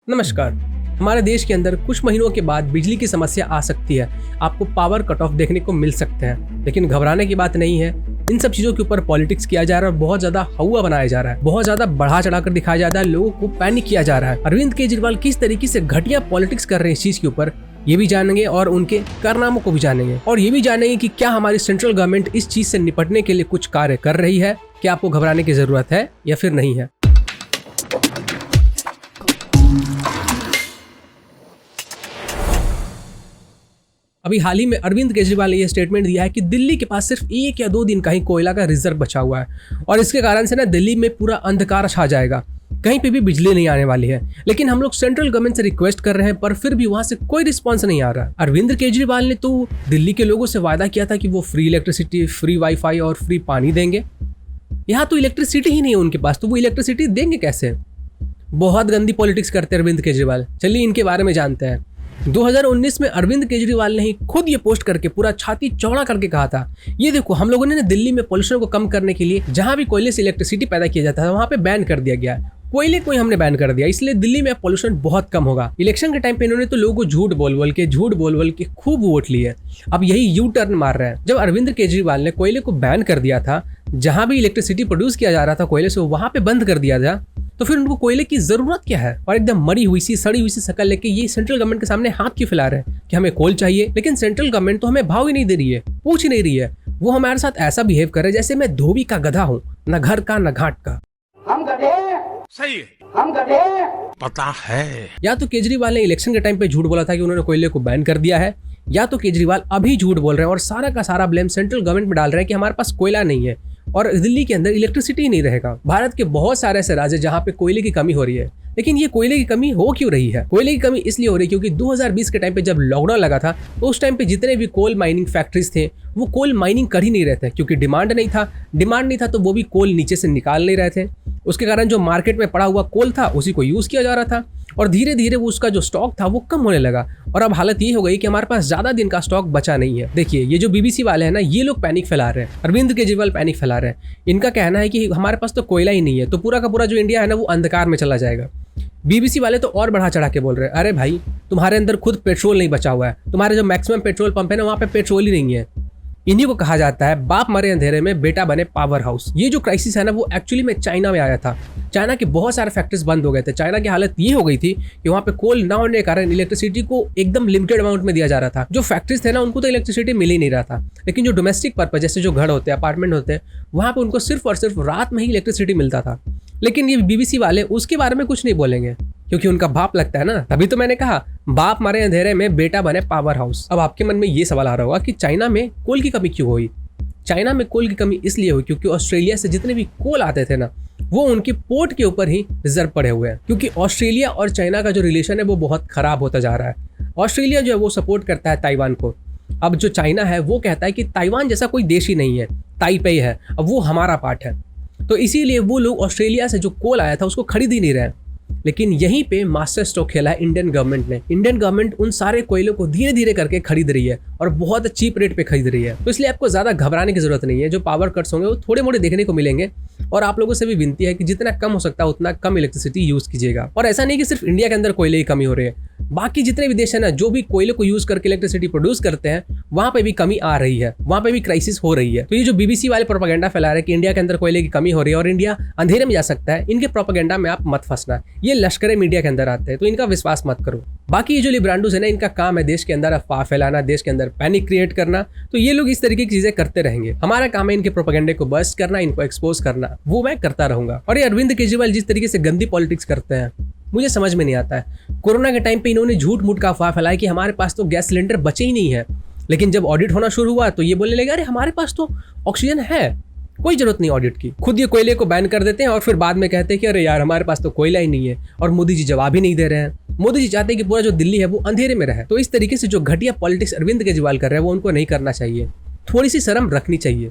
नमस्कार। हमारे देश के अंदर कुछ महीनों के बाद बिजली की समस्या आ सकती है। आपको पावर कट ऑफ देखने को मिल सकते हैं, लेकिन घबराने की बात नहीं है। इन सब चीजों के ऊपर पॉलिटिक्स किया जा रहा है और बहुत ज्यादा हवा बनाया जा रहा है, बहुत ज्यादा बढ़ा चढ़ाकर दिखाया जा रहा है, लोगों को पैनिक किया जा रहा है। अरविंद केजरीवाल किस तरीके से घटिया पॉलिटिक्स कर रहे हैं इस चीज के ऊपर, ये भी जानेंगे और उनके कारनामों को भी जानेंगे और ये भी जानेंगे कि क्या हमारी सेंट्रल गवर्नमेंट इस चीज से निपटने के लिए कुछ कार्य कर रही है, क्या आपको घबराने की जरूरत है या फिर नहीं है। अभी हाल ही में अरविंद केजरीवाल ने यह स्टेटमेंट दिया है कि दिल्ली के पास सिर्फ 1 या 2 दिन का ही कोयला का रिजर्व बचा हुआ है और इसके कारण से ना दिल्ली में पूरा अंधकार छा जाएगा, कहीं पे भी बिजली नहीं आने वाली है। लेकिन हम लोग सेंट्रल गवर्नमेंट से रिक्वेस्ट कर रहे हैं पर फिर भी वहां से कोई रिस्पॉन्स नहीं आ रहा। अरविंद केजरीवाल ने तो दिल्ली के लोगों से वादा किया था कि वो फ्री इलेक्ट्रिसिटी, फ्री वाईफाई और फ्री पानी देंगे। यहाँ तो इलेक्ट्रिसिटी ही नहीं है उनके पास, तो वो इलेक्ट्रिसिटी देंगे कैसे। बहुत गंदी पॉलिटिक्स करते हैं अरविंद केजरीवाल। चलिए इनके बारे में जानते हैं। 2019 में अरविंद केजरीवाल ने ही खुद ये पोस्ट करके पूरा छाती चौड़ा करके कहा था, ये देखो हम लोगों ने दिल्ली में पोल्यूशन को कम करने के लिए जहां भी कोयले से इलेक्ट्रिसिटी पैदा किया जाता है वहां पे बैन कर दिया गया है। कोयले को ही हमने बैन कर दिया, इसलिए दिल्ली में पोल्यूशन बहुत कम होगा। इलेक्शन के टाइम पे इन्होंने तो लोगों को झूठ बोल बोल के खूब वोट लिए। अब यही यू टर्न मार रहे हैं। जब अरविंद केजरीवाल ने कोयले को बैन कर दिया था, जहां भी इलेक्ट्रिसिटी प्रोड्यूस किया जा रहा था कोयले से, वहां पे बंद कर दिया था, तो फिर उनको कोयले की जरूरत क्या है। और एकदम मरी हुई सी सड़ी हुई सी शक्ल लेके ये सेंट्रल गवर्नमेंट के सामने हाथ क्यों फैला रहे हैं कि हमें कोल चाहिए। लेकिन सेंट्रल गवर्नमेंट तो हमें भाव ही नहीं दे रही है, पूछ ही नहीं रही है। वो हमारे साथ ऐसा बिहेव कर रहे हैं जैसे मैं धोबी का गधा हूँ, न घर का न घाट का। हम गधे सही है, हम गधे पता है। या तो केजरीवाल ने इलेक्शन के टाइम पे झूठ बोला था कि उन्होंने कोयले को बैन कर दिया है, या तो केजरीवाल अभी झूठ बोल रहे हैं और सारा का सारा ब्लेम सेंट्रल गवर्नमेंट में डाल रहे हैं कि हमारे पास कोयला नहीं है और दिल्ली के अंदर इलेक्ट्रिसिटी ही नहीं रहेगा। भारत के बहुत सारे ऐसे राज्य जहां पे कोयले की कमी हो रही है, लेकिन ये कोयले की कमी हो क्यों रही है। कोयले की कमी इसलिए हो रही है क्योंकि 2020 के टाइम पे जब लॉकडाउन लगा था तो उस टाइम पे जितने भी कोल माइनिंग फैक्ट्रीज थे वो कोल माइनिंग कर ही नहीं रहे थे, क्योंकि डिमांड नहीं था तो वो भी कोल नीचे से निकाल नहीं रहे थे। उसके कारण जो मार्केट में पड़ा हुआ कोल था उसी को यूज किया जा रहा था और धीरे धीरे वो उसका जो स्टॉक था वो कम होने लगा और अब हालत ये हो गई कि हमारे पास ज्यादा दिन का स्टॉक बचा नहीं है। देखिए ये जो बीबीसी वाले हैं ना, ये लोग पैनिक फैला रहे हैं, अरविंद केजरीवाल पैनिक फैला रहे हैं। इनका कहना है कि हमारे पास तो कोयला ही नहीं है, तो पूरा का पूरा जो इंडिया है ना वो अंधकार में चला जाएगा। बीबीसी वाले तो और बढ़ा चढ़ा के बोल रहे हैं, अरे भाई तुम्हारे अंदर खुद पेट्रोल नहीं बचा हुआ है, तुम्हारे जो मैक्सिमम पेट्रोल पंप है ना वहाँ पे पेट्रोल ही नहीं है। इन्हीं को कहा जाता है बाप मरे अंधेरे में बेटा बने पावर हाउस। ये जो क्राइसिस है ना वो एक्चुअली में चाइना में आया था। चाइना के बहुत सारे फैक्ट्रीज बंद हो गए थे। चाइना की हालत ये हो गई थी कि वहाँ पे कोल ना होने के कारण इलेक्ट्रिसिटी को एकदम लिमिटेड अमाउंट में दिया जा रहा था। जो फैक्ट्रीज थे ना उनको तो इलेक्ट्रिसिटी मिल ही नहीं रहा था, लेकिन जो डोमेस्टिक पर्पज जैसे जो घर होते हैं, अपार्टमेंट होते हैं, वहाँ पे उनको सिर्फ और सिर्फ रात में ही इलेक्ट्रिसिटी मिलता था। लेकिन ये बीबीसी वाले उसके बारे में कुछ नहीं बोलेंगे क्योंकि उनका बाप लगता है ना। तभी तो मैंने कहा बाप मरे अंधेरे में बेटा बने पावर हाउस। अब आपके मन में ये सवाल आ रहा होगा कि चाइना में कोल की कमी क्यों हुई। चाइना में कोल की कमी इसलिए हुई क्योंकि ऑस्ट्रेलिया से जितने भी कोल आते थे ना वो उनके पोर्ट के ऊपर ही रिजर्व पड़े हुए हैं, क्योंकि ऑस्ट्रेलिया और चाइना का जो रिलेशन है वो बहुत खराब होता जा रहा है। ऑस्ट्रेलिया जो है वो सपोर्ट करता है ताइवान को। अब जो चाइना है वो कहता है कि ताइवान जैसा कोई देश ही नहीं है, ताइपेई है, अब वो हमारा पार्ट है। तो इसीलिए वो लोग ऑस्ट्रेलिया से जो कोल आया था उसको खरीद ही नहीं रहे। लेकिन यहीं पे मास्टर स्ट्रोक खेला है इंडियन गवर्नमेंट ने। इंडियन गवर्नमेंट उन सारे कोयलों को धीरे धीरे करके खरीद रही है और बहुत चीप रेट पे खरीद रही है। तो इसलिए आपको ज्यादा घबराने की जरूरत नहीं है। जो पावर कट्स होंगे वो थोड़े मोड़े देखने को मिलेंगे और आप लोगों से भी विनती है कि जितना कम हो सकता है उतना कम इलेक्ट्रिसिटी यूज कीजिएगा। और ऐसा नहीं कि सिर्फ इंडिया के अंदर कोयले की कमी हो रही है, बाकी जितने भी देश है ना जो भी कोयले को यूज करके इलेक्ट्रिसिटी प्रोड्यूस करते हैं वहां पे भी कमी आ रही है, वहां पे भी क्राइसिस हो रही है। तो ये जो बीबीसी वाले प्रोपेगेंडा फैला रहे हैं कि इंडिया के अंदर कोयले की कमी हो रही है और इंडिया अंधेरे में जा सकता है, इनके प्रोपेगेंडा में आप मत फंसना। ये लश्कर मीडिया के अंदर आते हैं तो इनका विश्वास मत करो। बाकी ये जो लिब्रांडोस है ना, इनका काम है देश के अंदर अफवाह फैलाना, देश के अंदर पैनिक क्रिएट करना। तो ये लोग इस तरीके की चीजें करते रहेंगे। हमारा काम है इनके प्रोपेगेंडे को बस्ट करना, इनको एक्सपोज करना, वो मैं करता रहूंगा। और ये अरविंद केजरीवाल जिस तरीके से गंदी पॉलिटिक्स करते हैं मुझे समझ में नहीं आता है। कोरोना के टाइम पे इन्होंने झूठ मूठ का अफवाह फैलाया कि हमारे पास तो गैस सिलेंडर बचे ही नहीं है, लेकिन जब ऑडिट होना शुरू हुआ तो ये बोलने लगे अरे हमारे पास तो ऑक्सीजन है, कोई जरूरत नहीं ऑडिट की। खुद ये कोयले को बैन कर देते हैं और फिर बाद में कहते हैं कि अरे यार हमारे पास तो कोयला ही नहीं है, और मोदी जी जवाब ही नहीं दे रहे हैं। मोदी जी चाहते हैं कि पूरा जो दिल्ली है वो अंधेरे में रहे। तो इस तरीके से जो घटिया पॉलिटिक्स अरविंद केजरीवाल कर रहे हैं वो उनको नहीं करना चाहिए, थोड़ी सी शर्म रखनी चाहिए।